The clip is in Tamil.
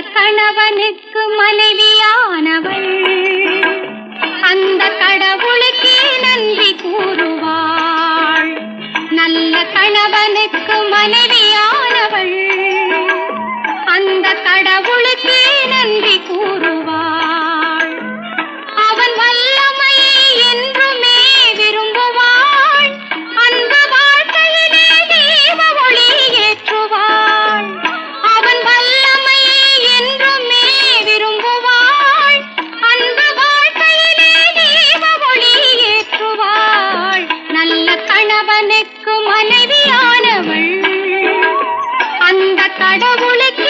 கணவனுக்கு மனைவியானவள் அந்த கடவுளுக்கே நன்றி கூறுவாள். நல்ல கணவனுக்கு மனைவியானவள் அந்த கடவுளுக்கே நன்றி கூறுவாள். அவன் வல்லமையை என்றுமே விரும்புவாள். அந்த வாழ்க்கையிலே தீப ஒளி ஏற்றுவாள். அவன் வல்லமையை என்றுமே விரும்புவாள். அந்த வாழ்க்கையிலே தீப ஒளி ஏற்றுவாள். நல்ல கணவனுக்கு மனைவியானவள் அந்த கடவுளுக்கு